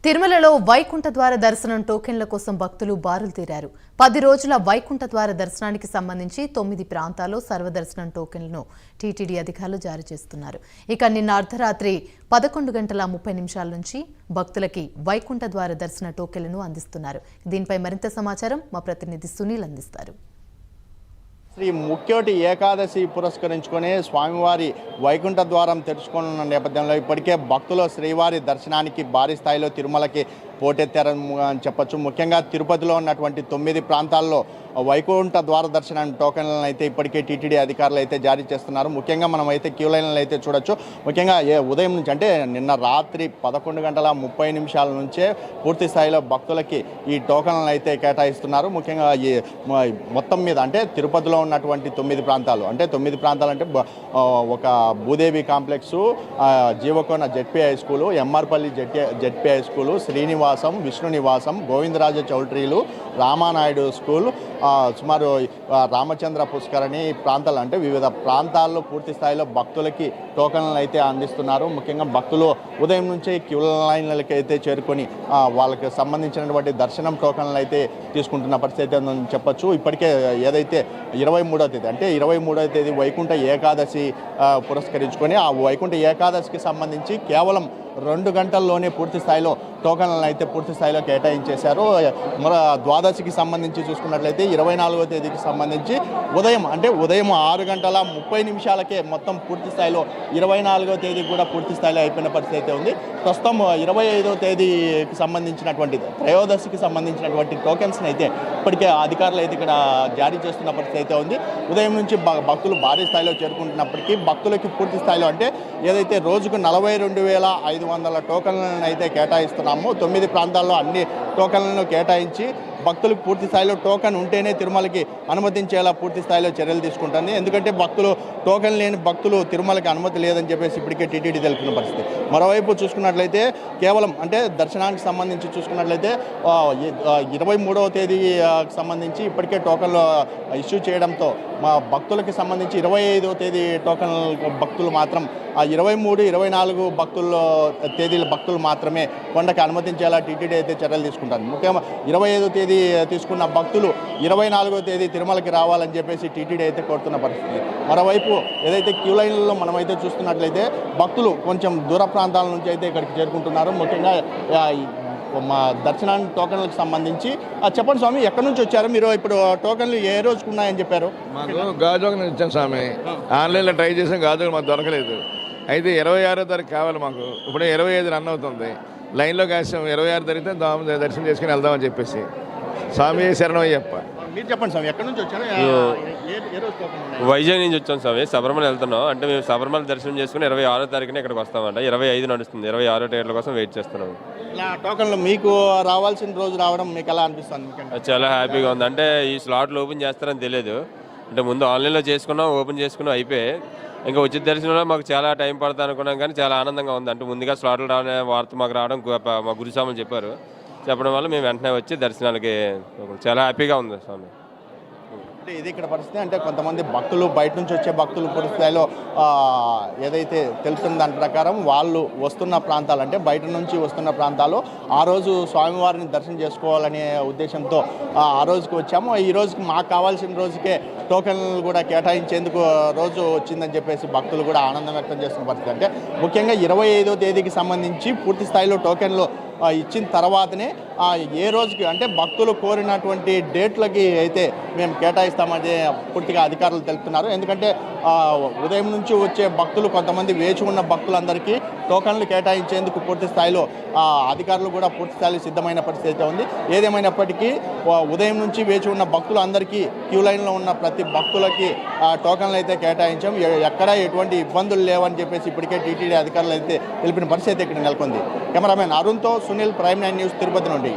తిరుమలలో వైకుంఠ ద్వార దర్శనం టోకెన్ల కోసం భక్తులు బారులు తీరారు. 10 రోజుల వైకుంఠ ద్వార దర్శనానికి సంబంధించి 9 ప్రాంతాల్లో సర్వదర్శనం టోకెన్లను టీటీడీ అధికారులు జారీ చేస్తున్నారు. ఇక నిన్న అర్ధరాత్రి 11:30 నుంచి భక్తులకి వైకుంఠ ద్వార దర్శన టోకెన్లను అందిస్తున్నారు. దీనిపై మరింత సమాచారం మా ప్రతినిధి సునీల్ అందిస్తారు. శ్రీ ముక్కోటి ఏకాదశి పురస్కరించుకొని స్వామివారి వైకుంఠ ద్వారం తెరుచుకున్న నేపథ్యంలో ఇప్పటికే భక్తులు శ్రీవారి దర్శనానికి భారీ స్థాయిలో తిరుమలకి పోటెత్తారని చెప్పొచ్చు. ముఖ్యంగా తిరుపతిలో ఉన్నటువంటి 9 ప్రాంతాల్లో వైకుంఠ ద్వార దర్శనం టోకెన్లను అయితే ఇప్పటికే టీటీడీ అధికారులు అయితే జారీ చేస్తున్నారు. ముఖ్యంగా మనం అయితే క్యూ లైన్లు అయితే చూడొచ్చు. ముఖ్యంగా ఉదయం నుంచి అంటే నిన్న రాత్రి 11:30 నుంచే పూర్తి స్థాయిలో భక్తులకి ఈ టోకెన్లను అయితే కేటాయిస్తున్నారు. ముఖ్యంగా ఈ మొత్తం మీద అంటే తిరుపతిలో ఉన్నటువంటి 9 ప్రాంతాలు అంటే 9 ప్రాంతాలు అంటే ఒక Bhudevi complex, Jeevakona ZP high school, MR Palli ZP high school, Srinivasam, Vishnu నివాసం, గోవిందరాజ చౌల్ట్రీలు, రామానాయుడు స్కూల్, సుమారు రామచంద్ర పుష్కరణి ప్రాంతాలు అంటే వివిధ ప్రాంతాల్లో పూర్తి స్థాయిలో భక్తులకి టోకెన్లను అయితే అందిస్తున్నారు. ముఖ్యంగా భక్తులు ఉదయం నుంచే క్యూ లైన్లకి అయితే చేరుకొని వాళ్ళకి సంబంధించినటువంటి దర్శనం టోకెన్లు అయితే తీసుకుంటున్న పరిస్థితి ఉందని చెప్పొచ్చు. ఇప్పటికే ఏదైతే 23వ తేదీ అంటే 23వ తేదీ వైకుంఠ ఏకాదశి పురస్కరించుకొని ఆ వైకుంఠ ఏకాదశికి సంబంధించి కేవలం 2 గంటల్లోనే పూర్తి స్థాయిలో టోకెన్లను అయితే పూర్తి స్థాయిలో కేటాయించేశారు. మరి ద్వాదశికి సంబంధించి చూసుకున్నట్లయితే 24వ తేదీకి సంబంధించి ఉదయం 6:30 మొత్తం పూర్తి స్థాయిలో 24వ తేదీ కూడా పూర్తి స్థాయిలో అయిపోయిన పరిస్థితి అయితే ఉంది. ప్రస్తుతం 25వ తేదీకి సంబంధించినటువంటి త్రయోదశికి సంబంధించినటువంటి టోకెన్స్ని అయితే ఇప్పటికే అధికారులు అయితే ఇక్కడ జారీ చేస్తున్న పరిస్థితి అయితే ఉంది. ఉదయం నుంచి భక్తులు భారీ స్థాయిలో చేరుకుంటున్నప్పటికీ భక్తులకి పూర్తి స్థాయిలో అంటే ఏదైతే రోజుకు 42,500 టోకెన్లను అయితే కేటాయిస్తున్నామో 9 ప్రాంతాల్లో అన్ని టోకెన్లను కేటాయించి భక్తులకు పూర్తి స్థాయిలో టోకెన్ ఉంటేనే తిరుమలకి అనుమతించేలా పూర్తి స్థాయిలో చర్యలు తీసుకుంటుంది. ఎందుకంటే టోకెన్ లేని భక్తులు తిరుమలకి అనుమతి లేదని చెప్పేసి ఇప్పటికే టీటీడీ తెలుపుతున్న పరిస్థితి. మరోవైపు చూసుకున్నట్లయితే కేవలం అంటే దర్శనానికి సంబంధించి చూసుకున్నట్లయితే 23వ తేదీకి సంబంధించి ఇప్పటికే టోకెన్లు ఇష్యూ చేయడంతో మా భక్తులకి సంబంధించి 25వ తేదీ టోకెన్ భక్తులు మాత్రం 23, 24 తేదీల భక్తులు మాత్రమే కొండకి అనుమతించేలా టీటీడీ అయితే చర్యలు తీసుకుంటారు. ముఖ్యంగా 25వ తేదీ తీసుకున్న భక్తులు 24వ తేదీ తిరుమలకి రావాలని చెప్పేసి టీటీడీ అయితే కోరుతున్న పరిస్థితి. మరోవైపు ఏదైతే క్యూ లైన్లలో మనమైతే చూస్తున్నట్లయితే భక్తులు కొంచెం దూర ప్రాంతాల నుంచి అయితే ఇక్కడికి చేరుకుంటున్నారు. ముఖ్యంగా మా దర్శనానికి టోకెన్లకు సంబంధింంచి చెప్పండి స్వామి, ఎక్కడి నుంచి వచ్చారు మీరు? ఇప్పుడు టోకెన్లు ఏ రోజుకు ఉన్నాయని చెప్పారు? మాకు గాజువాక నుంచి ఇచ్చాను స్వామి. ఆన్లైన్లో ట్రై చేసాం, గాజువాక మాకు దొరకలేదు. అయితే 26వ తారీఖు కావాలి మాకు. ఇప్పుడు 25 రన్ అవుతుంది. లైన్లో కాసాం. 26 తారీఖు దర్శనం చేసుకుని వెళ్దామని చెప్పేసి. స్వామి శరణం అయ్యప్ప. మీరు చెప్పండి స్వామి, ఎక్కడి నుంచి వచ్చారు? వైజాగ్ నుంచి వచ్చాం స్వామి. శబరిమల వెళ్తున్నాం. అంటే మేము శబరిమల దర్శనం చేసుకుని 26వ తారీఖున ఇక్కడికి వస్తామంట. 25 నడుస్తుంది. 26వ టికెట్ల కోసం వెయిట్ చేస్తున్నాం. ఇలా టోకెన్లు మీకు రావాల్సిన రోజు రావడం మీకు ఎలా అనిపిస్తుంది? చాలా హ్యాపీగా ఉంది. అంటే ఈ స్లాట్లు ఓపెన్ చేస్తారని తెలియదు. అంటే ముందు ఆన్లైన్లో చేసుకున్నాం, ఓపెన్ చేసుకున్నాం, అయిపోయి ఇంకా ఉచిత దర్శనంలో మాకు చాలా టైం పడుతుంది అనుకున్నాం. కానీ చాలా ఆనందంగా ఉంది. అంటే ముందుగా స్లాట్లు రావడం వార్త మాకు రావడం మా గురుస్వాములు చెప్పడం వల్ల మేము వెంటనే వచ్చి దర్శనాలకి చాలా హ్యాపీగా ఉంది స్వామి. అంటే ఇది ఇక్కడ పరిస్థితి. అంటే కొంతమంది భక్తులు బయట నుంచి వచ్చే భక్తులు పూర్తి స్థాయిలో ఏదైతే తెలుపుతున్న దాని ప్రకారం వాళ్ళు వస్తున్న ప్రాంతాలు అంటే బయట నుంచి వస్తున్న ప్రాంతాలు ఆ రోజు స్వామివారిని దర్శనం చేసుకోవాలనే ఉద్దేశంతో ఆ రోజుకి వచ్చాము. ఈ రోజుకి మాకు కావాల్సిన రోజుకే టోకెన్లు కూడా కేటాయించేందుకు రోజు వచ్చిందని చెప్పేసి భక్తులు కూడా ఆనందం వ్యక్తం చేస్తున్న పరిస్థితి. అంటే ముఖ్యంగా 25వ తేదీకి సంబంధించి పూర్తి స్థాయిలో టోకెన్లు ఇచ్చిన తర్వాతనే ఏ రోజుకి అంటే భక్తులు కోరినటువంటి డేట్లకి అయితే మేము కేటాయిస్తామని పూర్తిగా అధికారులు తెలుపుతున్నారు. ఎందుకంటే ఉదయం నుంచి వచ్చే భక్తులు కొంతమంది వేచి ఉన్న భక్తులందరికీ టోకన్లు కేటాయించేందుకు పూర్తి స్థాయిలో అధికారులు కూడా పూర్తి స్థాయిలో సిద్ధమైన పరిస్థితి ఉంది. ఏదేమైనప్పటికీ ఉదయం నుంచి వేచి ఉన్న భక్తులందరికీ క్యూ లైన్లో ఉన్న ప్రతి భక్తులకి టోకన్లు అయితే కేటాయించాం. ఎక్కడా ఎటువంటి ఇబ్బందులు లేవని చెప్పేసి ఇప్పటికే టీటీడీ అధికారులు అయితే తెలిపిన పరిస్థితి ఇక్కడ నెలకొంది. కెమెరామెన్ అరుణ్తో సునీల్, ప్రైమ్ 9 న్యూస్, తిరుపతి నుండి.